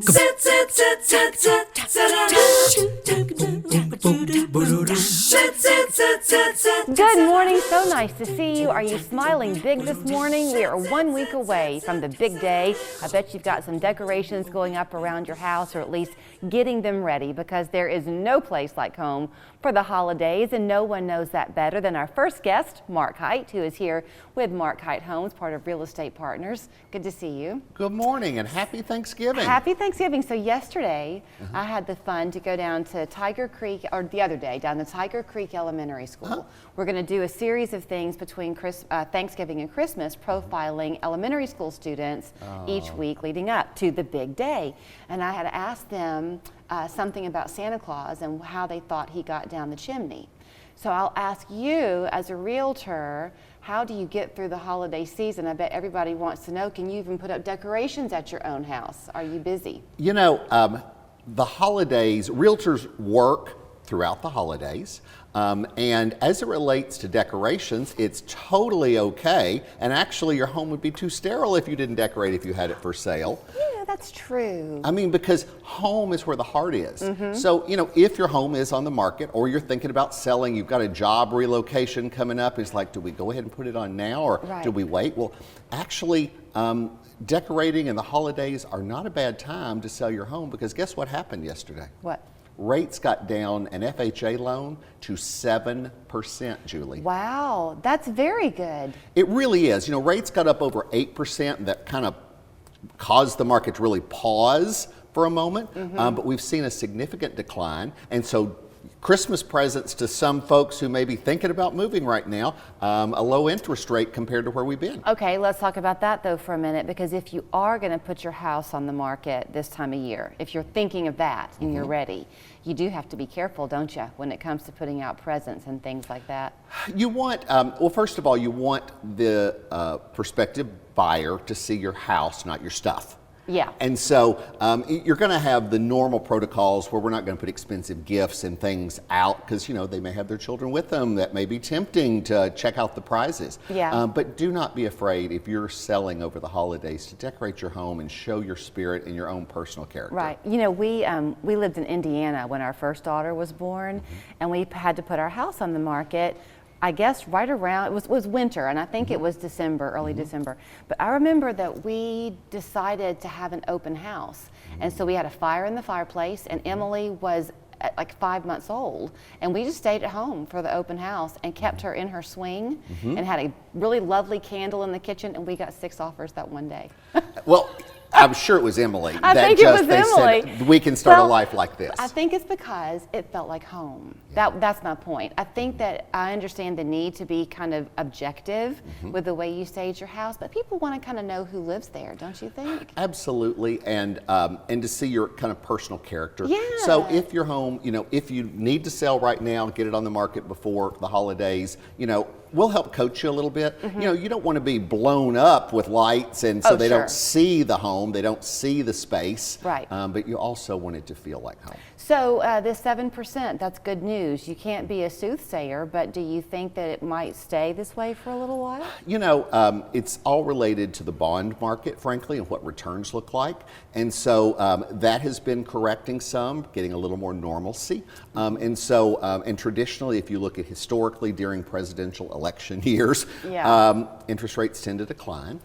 Good morning, so nice to see you. Are you smiling big this morning? We are 1 week away from the big day. I bet you've got some decorations going up around your house, or at least getting them ready, because there is no place like home for the holidays, and no one knows that better than our first guest, Mark Hite, who is here with Mark Hite Homes, part of Real Estate Partners. Good to see you. Good morning and happy Thanksgiving. Happy Thanksgiving. So yesterday, I had the fun to go down to Tiger Creek, or the other day, down to Tiger Creek Elementary School. We're going to do a series of things between Thanksgiving and Christmas, profiling elementary school students each week leading up to the big day. And I had asked them something about Santa Claus and how they thought he got down the chimney. So I'll ask you, as a realtor, how do you get through the holiday season? I bet everybody wants to know, can you even put up decorations at your own house? Are you busy? You know, the holidays, realtors work throughout the holidays. And as it relates to decorations, it's totally okay. And actually, your home would be too sterile if you didn't decorate if you had it for sale. Yeah, that's true. I mean, because home is where the heart is. So, you know, if your home is on the market or you're thinking about selling, you've got a job relocation coming up, it's like, do we go ahead and put it on now or do we wait? Well, actually, decorating in the holidays are not a bad time to sell your home, because guess what happened yesterday? What? Rates got down, an FHA loan, to 7%, Julie. Wow, that's very good. It really is. You know, rates got up over 8%, and that kind of caused the market to really pause for a moment. But we've seen a significant decline. And so Christmas presents to some folks who may be thinking about moving right now, a low interest rate compared to where we've been. Okay, let's talk about that though for a minute, because if you are going to put your house on the market this time of year, if you're thinking of that and you're ready, you do have to be careful, don't you, when it comes to putting out presents and things like that? You want, well, first of all, you want the prospective buyer to see your house, not your stuff. Yeah. And so you're going to have the normal protocols where we're not going to put expensive gifts and things out, because, you know, they may have their children with them. That may be tempting to check out the prizes. Yeah. But do not be afraid, if you're selling over the holidays, to decorate your home and show your spirit and your own personal character. Right. You know, we lived in Indiana when our first daughter was born, and we had to put our house on the market, I guess right around, it was winter, and I think it was December, early December. But I remember that we decided to have an open house. And so we had a fire in the fireplace, and Emily was like 5 months old. And we just stayed at home for the open house and kept her in her swing and had a really lovely candle in the kitchen, and we got 6 offers that one day. Well, I'm sure it was Emily. I think it was Emily. Said, we can start a life like this. I think it's because it felt like home. That's my point. I think that I understand the need to be kind of objective with the way you stage your house, but people want to kind of know who lives there, don't you think? Absolutely, and to see your kind of personal character. Yeah. So if your home, you know, if you need to sell right now, get it on the market before the holidays, you know, we'll help coach you a little bit. You know, you don't want to be blown up with lights, and so they don't see the home, they don't see the space. Right. But you also want it to feel like home. So this 7%, that's good news. You can't be a soothsayer, but do you think that it might stay this way for a little while? You know, it's all related to the bond market, frankly, and what returns look like. And so that has been correcting some, getting a little more normalcy. And traditionally, if you look at historically during presidential election years, interest rates tend to decline.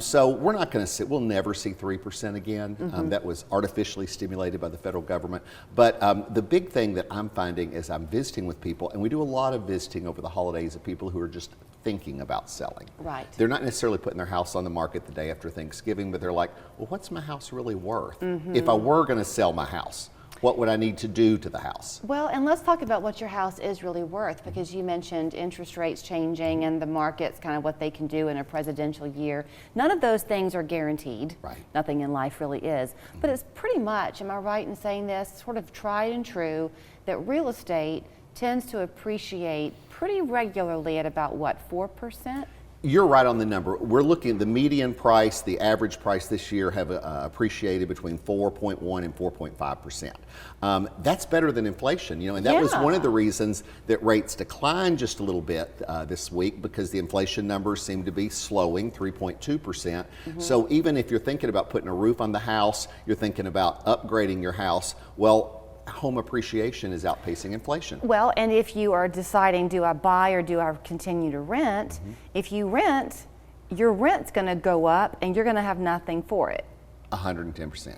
So we're not going to see, we'll never see 3% again. That was artificially stimulated by the federal government. But the big thing that I'm finding is I'm visiting with people, and we do a lot of visiting over the holidays of people who are just thinking about selling. Right. They're not necessarily putting their house on the market the day after Thanksgiving, but they're like, well, what's my house really worth? If I were going to sell my house, what would I need to do to the house? Well, and let's talk about what your house is really worth, because you mentioned interest rates changing and the market's kind of what they can do in a presidential year. None of those things are guaranteed. Right. Nothing in life really is. But it's pretty much, am I right in saying this, sort of tried and true, that real estate tends to appreciate pretty regularly at about what, 4%? You're right on the number. We're looking at the median price, the average price this year have appreciated between 4.1 and 4.5%. That's better than inflation, and that was one of the reasons that rates declined just a little bit this week, because the inflation numbers seem to be slowing, 3.2%. So even if you're thinking about putting a roof on the house, you're thinking about upgrading your house, well, home appreciation is outpacing inflation. Well, and if you are deciding, do I buy or do I continue to rent? If you rent, your rent's going to go up and you're going to have nothing for it. 110%.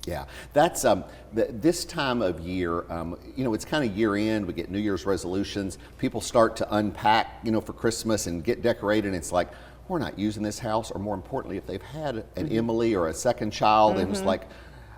Yeah, that's this time of year. It's kind of year end. We get New Year's resolutions. People start to unpack, for Christmas and get decorated. And it's like, we're not using this house, or more importantly, if they've had an Emily or a second child, and it's like,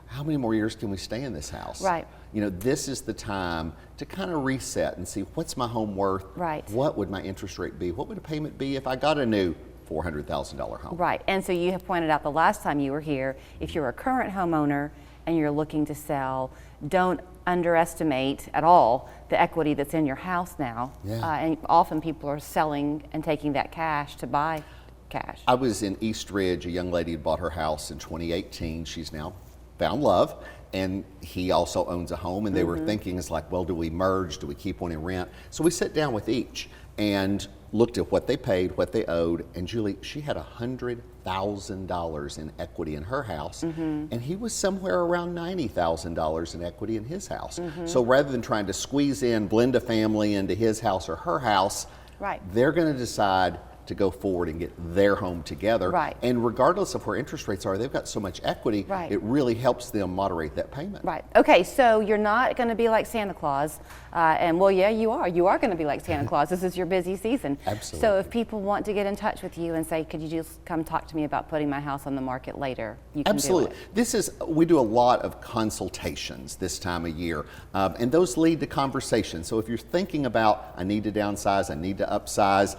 how many more years can we stay in this house? Right. This is the time to kind of reset and see, what's my home worth? Right. What would my interest rate be? What would a payment be if I got a new $400,000 home? Right. And so you have pointed out the last time you were here, if you're a current homeowner and you're looking to sell, don't underestimate at all the equity that's in your house now. Yeah. And often people are selling and taking that cash to buy cash. I was in East Ridge. A young lady had bought her house in 2018. She's now found love, and he also owns a home, and they were thinking, it's like, well, do we merge? Do we keep one in rent? So we sat down with each and looked at what they paid, what they owed, and Julie, she had $100,000 in equity in her house, and he was somewhere around $90,000 in equity in his house. So rather than trying to squeeze in, blend a family into his house or her house, Right. they're going to decide to go forward and get their home together. Right. And regardless of where interest rates are, they've got so much equity, Right. it really helps them moderate that payment. Right. Okay, so you're not going to be like Santa Claus. And well, yeah, you are. You are going to be like Santa Claus. This is your busy season. Absolutely. So if people want to get in touch with you and say, could you just come talk to me about putting my house on the market later, you can Absolutely. do it. We do a lot of consultations this time of year, and those lead to conversations. So if you're thinking about, I need to downsize, I need to upsize,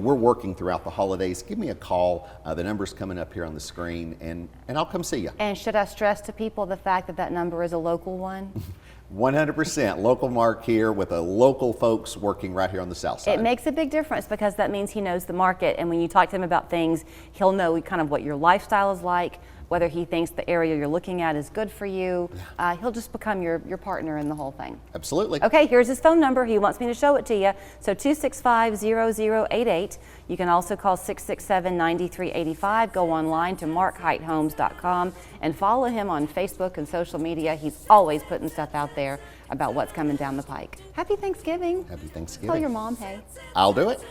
we're working throughout the holidays. Give me a call. The number's coming up here on the screen, and I'll come see you. And should I stress to people the fact that that number is a local one? 100% local mark here with a local folks working right here on the south side. It makes a big difference because that means he knows the market, and when you talk to him about things, he'll know kind of what your lifestyle is like, whether he thinks the area you're looking at is good for you. He'll just become your partner in the whole thing. Absolutely. Okay, here's his phone number. He wants me to show it to you. So 265-0088. You can also call 667-9385. Go online to markhitehomes.com and follow him on Facebook and social media. He's always putting stuff out there about what's coming down the pike. Happy Thanksgiving. Happy Thanksgiving. Tell your mom, hey. I'll do it.